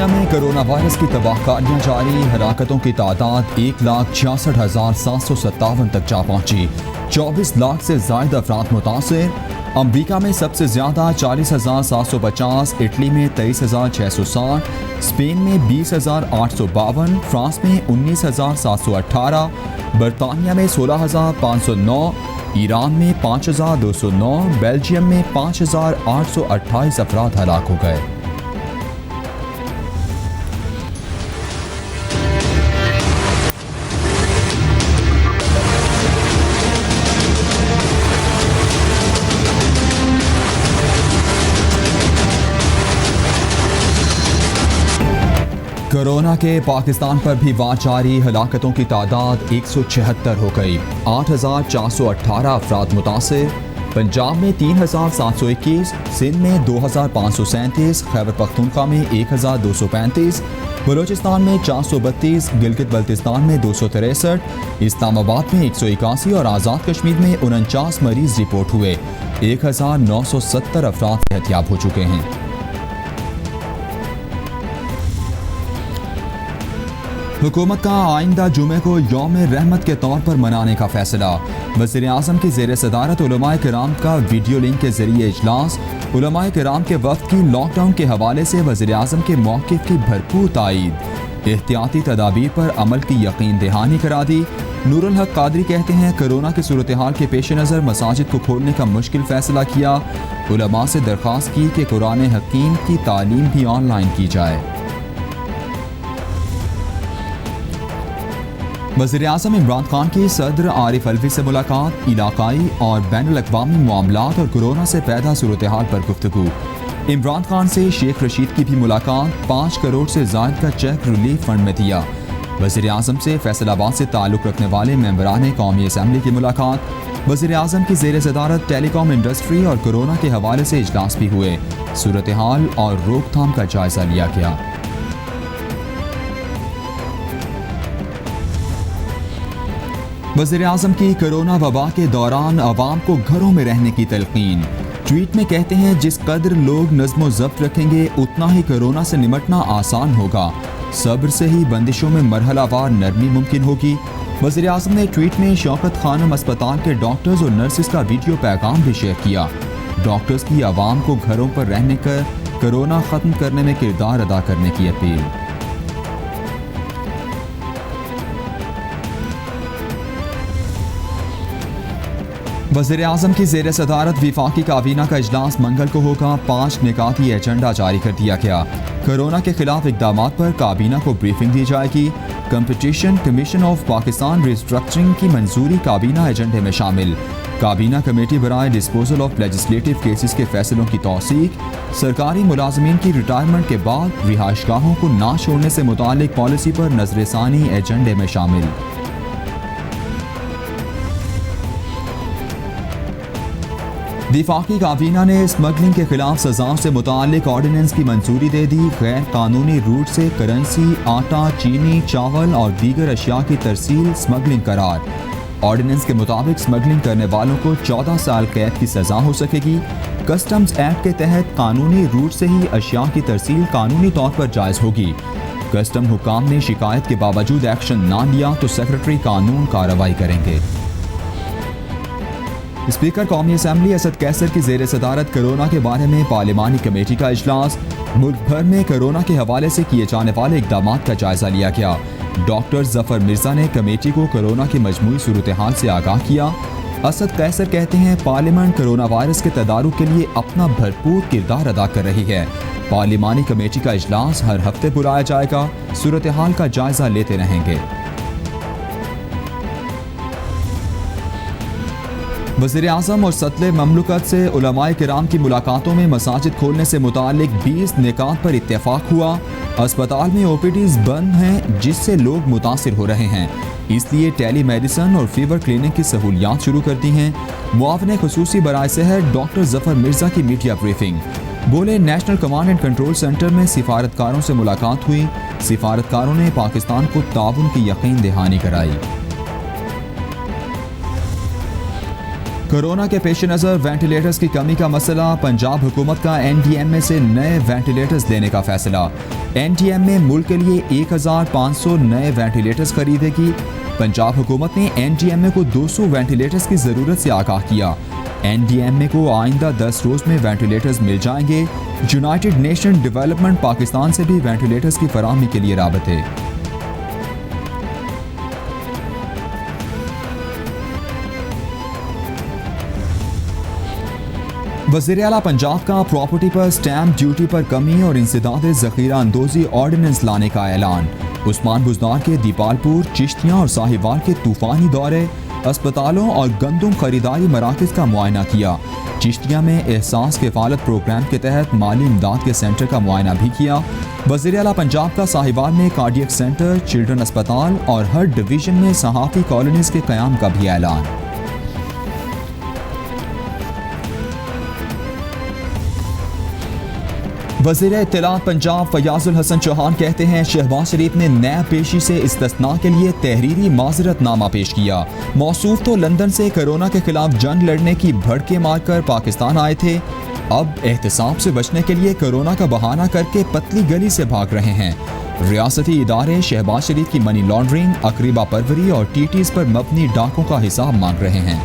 दुनिया में corona virus की तबाहकारियां जारी। हलाकतों की तादाद 1,66,757 तक जा पहुंची। 24 लाख से ज्यादा अफराद मुतासिर। अमरीका में सबसे ज्यादा 40,750, इटली में 23,660, स्पेन में 20,852, फ्रांस में 19,718, बरतानिया में 16,509, ईरान में 5,209, बेल्जियम में 5,828 अफराद हलाक हो गए। कोरोना के पाकिस्तान पर भी वार जारी। हलाकतों की तादाद 176 हो गई। 8,418 अफराद मुतासिर। पंजाब में 3,721, सिंध में 2,537, खैबर पख्तूनख्वा में 1,235, बलोचिस्तान में 432, गिलगित बल्तिस्तान में 263, इस्लामाबाद में 181 और आज़ाद कश्मीर में 49 मरीज रिपोर्ट हुए। 1,970 अफराद सेहतयाब हो चुके हैं। हुकूमत का आइंदा जुमे को यौम रहमत के तौर पर मनाने का फैसला। वज़ीर-ए-आज़म की ज़ेर सदारत उलमाए किराम का वीडियो लिंक के जरिए इजलास। उलमाए किराम के वक्त की लॉकडाउन के हवाले से वज़ीर-ए-आज़म के मौक़िफ़ की भरपूर तायीद। एहतियाती तदाबीर पर अमल की यकीन दहानी करा दी। नूरुल हक कादरी कहते हैं कोरोना की सूरत हाल के पेश नज़र मसाजिद को खोलने का मुश्किल फैसला किया। उलमा से दरख्वास्त की कि कुरान हकीम की तालीम भी ऑनलाइन की जाए। वज़ीर-ए-आज़म इमरान खान की सदर आरिफ अलवी से मुलाकात। इलाकाई और बैनुल-अक़वामी मामलात और कोरोना से पैदा सूरत हाल पर गुफ्तगू। इमरान खान से शेख रशीद की भी मुलाकात। 5 करोड़ से ज़ायद का चेक रिलीफ फंड में दिया। वज़ीर-ए-आज़म से फैसलाबाद से ताल्लुक़ रखने वाले मेंबरान कौमी असम्बली की मुलाकात। वज़ीर-ए-आज़म की ज़ेर सदारत टेलीकॉम इंडस्ट्री और कोरोना के हवाले से इजलास भी हुए। सूरत हाल और रोकथाम का जायज़ा लिया गया। वज़ीर-ए-आज़म की कोरोना वबा के दौरान आवाम को घरों में रहने की तलकीन। ट्वीट में कहते हैं जिस कदर लोग नज़्म ज़ब्त रखेंगे उतना ही कोरोना से निमटना आसान होगा। सब्र से ही बंदिशों में मरहलावार नरमी मुमकिन होगी। वज़ीर-ए-आज़म ने ट्वीट में शौकत खानम अस्पताल के डॉक्टर्स और नर्सिस का वीडियो पैगाम भी शेयर किया। डॉक्टर्स की आवाम को घरों पर रहने कर कोरोना ख़त्म करने में किरदार अदा करने की अपील। वज़ीर-ए-आज़म की ज़ेर सदारत विफाकी काबीना का इजलास मंगल को होगा। 5 निकाती एजेंडा जारी कर दिया गया। कोरोना के खिलाफ इक़दामात पर काबीना को ब्रीफिंग दी जाएगी। Competition commission of Pakistan restructuring की मंजूरी काबीना एजेंडे में शामिल। काबीना कमेटी बराए डिस्पोजल ऑफ लेजिस्लेटिव केसेस के फैसलों की तौसीक। सरकारी मुलाजमीन की रिटायरमेंट के बाद रिहाइशगाहों को ना छोड़ने से मुतालिक पॉलिसी पर नजरसानी एजेंडे में शामिल। विफाकी काबीना ने स्मगलिंग के खिलाफ सजाओं से मुतालिक ऑर्डिनेंस की मंजूरी दे दी। गैर कानूनी रूट से करेंसी, आटा, चीनी, चावल और दीगर अशिया की तरसील स्मगलिंग करार। ऑर्डिनेंस के मुताबिक स्मगलिंग करने वालों को 14 साल कैद की सजा हो सकेगी। कस्टम्स एक्ट के तहत कानूनी रूट से ही अशिया की तरसील कानूनी तौर पर जायज़ होगी। कस्टम हुकाम ने शिकायत के बावजूद एक्शन ना लिया तो सेक्रेटरी कानून कार्रवाई करेंगे। स्पीकर कौमी असम्बली असद कैसर की ज़ेर सदारत कोरोना के बारे में पार्लिमानी कमेटी का इजलास। मुल्क भर में कोरोना के हवाले से किए जाने वाले इक़दामात का जायज़ा लिया गया। डॉक्टर जफर मिर्जा ने कमेटी को कोरोना की मजमूई सूरत हाल से आगाह किया। असद कैसर कहते हैं पार्लियामेंट कोरोना वायरस के तदारुक के लिए अपना भरपूर किरदार अदा कर रही है। पार्लिमानी कमेटी का इजलास हर हफ्ते बुलाया जाएगा। सूरत हाल का जायज़ा लेते रहेंगे। वज़ीर-ए-आज़म और सदर ममलकत से उलमाए किराम की मुलाकातों में मसाजिद खोलने से मुतालिक 20 निकात पर इत्तेफाक हुआ। अस्पताल में ओपीडीज़ बंद हैं जिससे लोग मुतासिर हो रहे हैं, इसलिए टेली मेडिसन और फीवर क्लिनिक की सहूलियात शुरू कर दी हैं। मुआविन खुसूसी बराए सेहत डॉक्टर जफर मिर्जा की मीडिया ब्रीफिंग। बोले national command and control centre में सिफारतकारों से मुलाकात हुई। सिफारतकारों ने पाकिस्तान को ताउन की यकीन दहानी कराई। कोरोना के पेश नज़र वेंटिलेटर्स की कमी का मसला, पंजाब हुकूमत का NDMA से नए वेंटिलेटर्स लेने का फैसला। NDMA मुल्क के लिए 1500 नए वेंटिलेटर्स खरीदेगी। पंजाब हुकूमत ने NDMA को 200 वेंटिलेटर्स की ज़रूरत से आगाह किया। NDMA को आइंदा 10 रोज़ में वेंटिलेटर्स मिल जाएंगे। यूनाइटेड नेशन डेवलपमेंट पाकिस्तान से भी वेंटिलेटर्स की फराहमी के लिए राबते। वज़ीर आला पंजाब का प्रॉपर्टी पर स्टैम्प ड्यूटी पर कमी और इंसदाद ज़ख़ीरा अंदोज़ी ऑर्डिनेंस लाने का ऐलान। उस्मान बुज़दार के दीपालपुर, चिश्तियाँ और साहिवाल के तूफ़ानी दौरे, अस्पतालों और गंदम खरीदारी मराकज़ का मुआयना किया। चिश्तिया में एहसास किफ़ालत प्रोग्राम के तहत माली इमदाद के सेंटर का मुआयना भी किया। वज़ीर आला पंजाब का साहिवाल में कार्डियक सेंटर, चिल्ड्रन अस्पताल और हर डिवीज़न में सहाफ़ी कॉलोनीज़ के क़याम का भी ऐलान। वज़ीर इत्तलात पंजाब फयाजुल हसन चौहान कहते हैं, शहबाज शरीफ ने नैब पेशी से इस्तिस्ना के लिए तहरीरी माजरतनामा पेश किया। मौसूफ तो लंदन से कोरोना के खिलाफ जंग लड़ने की भड़के मारकर पाकिस्तान आए थे, अब एहतसाब से बचने के लिए कोरोना का बहाना करके पतली गली से भाग रहे हैं। रियासती इदारे शहबाज शरीफ की मनी लॉन्ड्रिंग, अकरीबा परवरी और TTs पर मबनी डाकों का हिसाब मांग रहे हैं।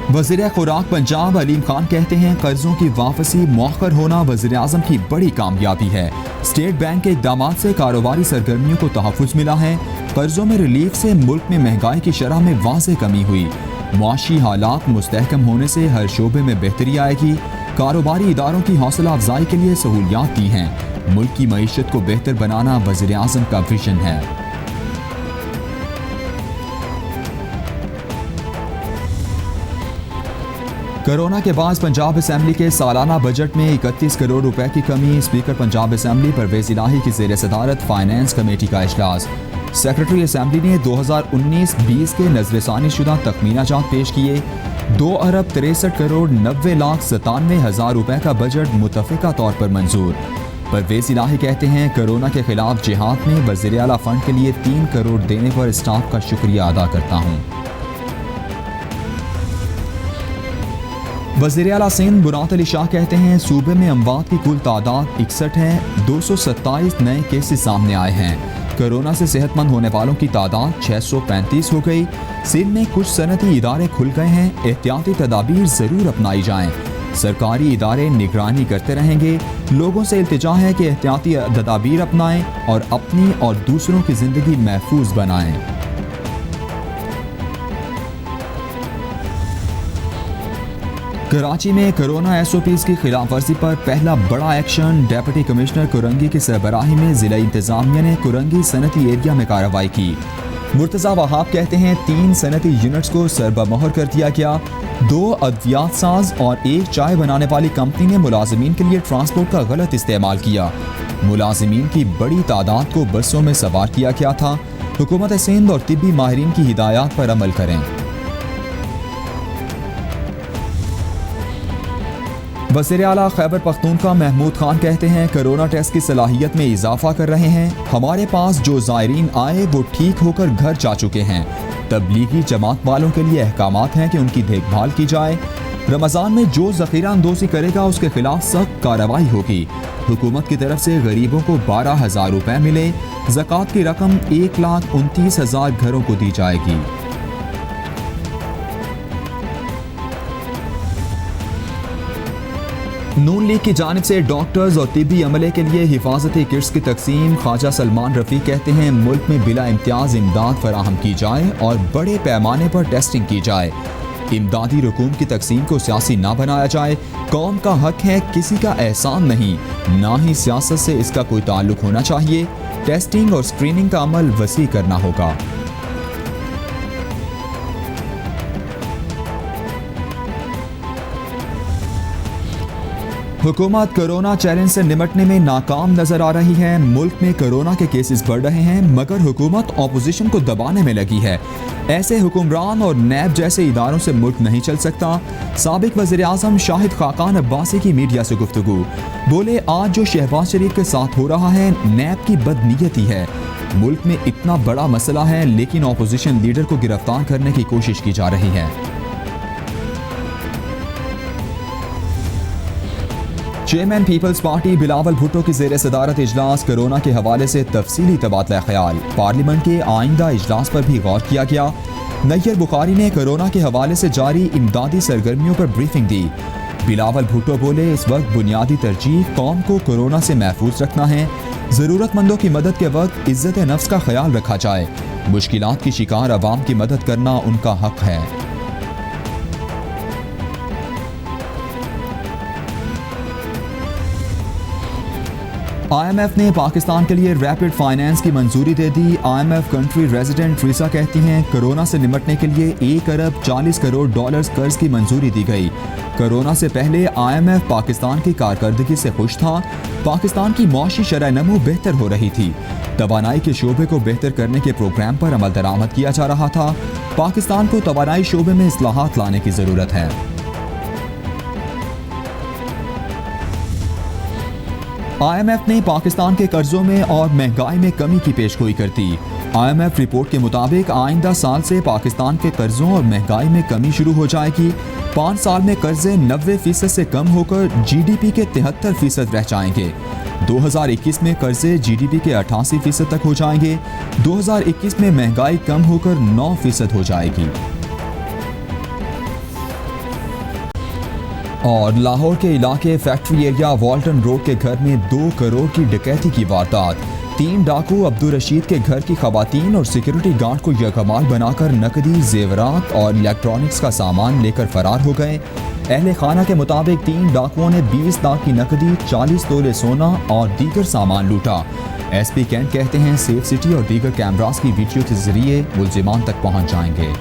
वज़ीर खुराक पंजाब अलीम खान कहते हैं, कर्जों की वापसी मौखर होना वज़ीर आज़म की बड़ी कामयाबी है। स्टेट बैंक के इक़दाम से कारोबारी सरगर्मियों को तहफ़्फ़ुज़ मिला है। कर्जों में रिलीफ से मुल्क में महंगाई की शरह में वाज़ेह कमी हुई। मुआशी हालात मुस्तहकम होने से हर शोबे में बेहतरी आएगी। कारोबारी इदारों की हौसला अफजाई के लिए सहूलियात दी हैं। मुल्क की मईशत को बेहतर बनाना वज़ीर आज़म का विजन है। कोरोना के बाद पंजाब असेंबली के सालाना बजट में 31 करोड़ रुपए की कमी। स्पीकर पंजाब असेंबली परवेज़ इलाही की ज़ेर सदारत फाइनेंस कमेटी का इजलास। सेक्रेटरी असेंबली ने 2019-20 के नजरसानी शुदा तखमीना जात पेश किए। 2 अरब 63 करोड़ 90 लाख 97 हज़ार रुपए का बजट मुतफ़िका तौर पर मंजूर। परवेज़ इलाही कहते हैं, कोरोना के खिलाफ जिहाद में वज़ीर आला फंड के लिए 3 करोड़ देने पर स्टाफ का शुक्रिया अदा करता हूँ। वज़ीर आला सिंध बुरात अली शाह कहते हैं, सूबे में अमवात की कुल तादाद 61 है। 227 नए केसेस सामने आए हैं। कोरोना से सेहतमंद होने वालों की तादाद 635 हो गई। सिंध में कुछ सनती इदारे खुल गए हैं। एहतियाती तदाबीर ज़रूर अपनाई जाएं। सरकारी इदारे निगरानी करते रहेंगे। लोगों से इल्तिजा है कि एहतियाती तदाबीर अपनाएं और अपनी और दूसरों की ज़िंदगी महफूज बनाएं। कराची में कोरोना SOPs की खिलाफ वर्जी पर पहला बड़ा एक्शन। डिप्टी कमिश्नर कुरंगी की सरबराही में जिला इंतजामिया ने कुरंगी सनती एरिया में कार्रवाई की। मुर्तज़ा वहाब कहते हैं, 3 सनती यूनिट्स को सरबमोहर कर दिया गया। 2 अद्वियात साज और 1 चाय बनाने वाली कंपनी ने मुलाजिमीन के लिए ट्रांसपोर्ट का गलत इस्तेमाल किया। मुलाजिमीन की बड़ी तादाद को बसों में सवार किया गया था। हुकूमत सिंध और तिब्बी माहिरीन की हिदायत पर अमल करें। वज़ीर आला खैबर पख्तूनख्वा महमूद खान कहते हैं, कोरोना टेस्ट की सलाहियत में इजाफा कर रहे हैं। हमारे पास जो ज़ायरीन आए वो ठीक होकर घर जा चुके हैं। तबलीगी जमात वालों के लिए अहकामात हैं कि उनकी देखभाल की जाए। रमज़ान में जो ज़ख़ीरा अंदोज़ी करेगा उसके खिलाफ सख्त कार्रवाई होगी। हुकूमत की तरफ से गरीबों को 12,000 रुपये मिले। ज़कात की रकम 1,29,000 घरों को दी जाएगी। नून लीग की जानिब से डॉक्टर्स और तिब्बी अमले के लिए हिफाजती किट्स की तकसीम। ख्वाजा सलमान रफ़ी कहते हैं, मुल्क में बिला इम्तियाज़ इमदाद फराहम की जाए और बड़े पैमाने पर टेस्टिंग की जाए। इमदादी रकूम की तकसीम को सियासी ना बनाया जाए। कौम का हक है, किसी का एहसान नहीं, ना ही सियासत से इसका कोई ताल्लुक होना चाहिए। टेस्टिंग और स्क्रीनिंग का अमल वसी करना होगा। हुकूमत कोरोना चैलेंज से निपटने में नाकाम नजर आ रही है। मुल्क में कोरोना के केसेस बढ़ रहे हैं, मगर हुकूमत ऑपोजिशन को दबाने में लगी है। ऐसे हुक्मरान और नैब जैसे इदारों से मुल्क नहीं चल सकता। साबिक वज़ीर आज़म शाहिद खाकान अब्बासी की मीडिया से गुफ्तगू। बोले, आज जो शहबाज शरीफ के साथ हो रहा है नैब की बदनीयती है। मुल्क में इतना बड़ा मसला है लेकिन ऑपोजिशन लीडर को गिरफ्तार करने की कोशिश की जा रही है। चेयरमैन पीपल्स पार्टी बिलावल भुट्टो की ज़ेर सदारत इजलास कोरोना के हवाले से तफसीली तबादला ख्याल। पार्लियामेंट के आइंदा इजलास पर भी गौर किया गया। नैयर बुखारी ने कोरोना के हवाले से जारी इमदादी सरगर्मियों पर ब्रीफिंग दी। बिलावल भुट्टो बोले, इस वक्त बुनियादी तरजीह कौम को कोरोना से महफूज रखना है। ज़रूरतमंदों की मदद के वक्त इज्जत नफ्स का ख्याल रखा जाए। मुश्किलात की शिकार अवाम की मदद करना उनका हक है। IMF ने पाकिस्तान के लिए रैपिड फाइनेंस की मंजूरी दे दी। IMF कंट्री रेजिडेंट ट्रीसा कहती हैं, कोरोना से निपटने के लिए 1 अरब 40 करोड़ डॉलर्स कर्ज की मंजूरी दी गई। कोरोना से पहले IMF पाकिस्तान की कारकर्दगी से खुश था। पाकिस्तान की मौशी शरह नमू बेहतर हो रही थी। तवानाई के शोबे को बेहतर करने के प्रोग्राम पर अमल दरामद किया जा रहा था। पाकिस्तान को तवानाई शोबे में इस्लाहात लाने की ज़रूरत है। IMF ने पाकिस्तान के कर्जों में और महंगाई में कमी की पेशगोई कर दी। IMF रिपोर्ट के मुताबिक आइंदा साल से पाकिस्तान के कर्जों और महंगाई में कमी शुरू हो जाएगी। 5 साल में कर्जे 90% से कम होकर GDP के 73% रह जाएंगे। 2021 में कर्जे GDP के 88% तक हो जाएंगे। 2021 में महंगाई कम होकर 9% हो जाएगी। और लाहौर के इलाके फैक्ट्री एरिया वॉल्टन रोड के घर में 2 करोड़ की डकैती की वारदात। 3 डाकू अब्दुल रशीद के घर की खवातीन और सिक्योरिटी गार्ड को यकमाल बनाकर नकदी, जेवरात और इलेक्ट्रॉनिक्स का सामान लेकर फरार हो गए। अहले खाना के मुताबिक 3 डाकुओं ने 20 लाख की नकदी, 40 तोले सोना और दीगर सामान लूटा। SP कैंट कहते हैं, सेफ सिटी और दीगर कैमरास की वीडियो के जरिए मुल्जिमान तक पहुंच जाएंगे।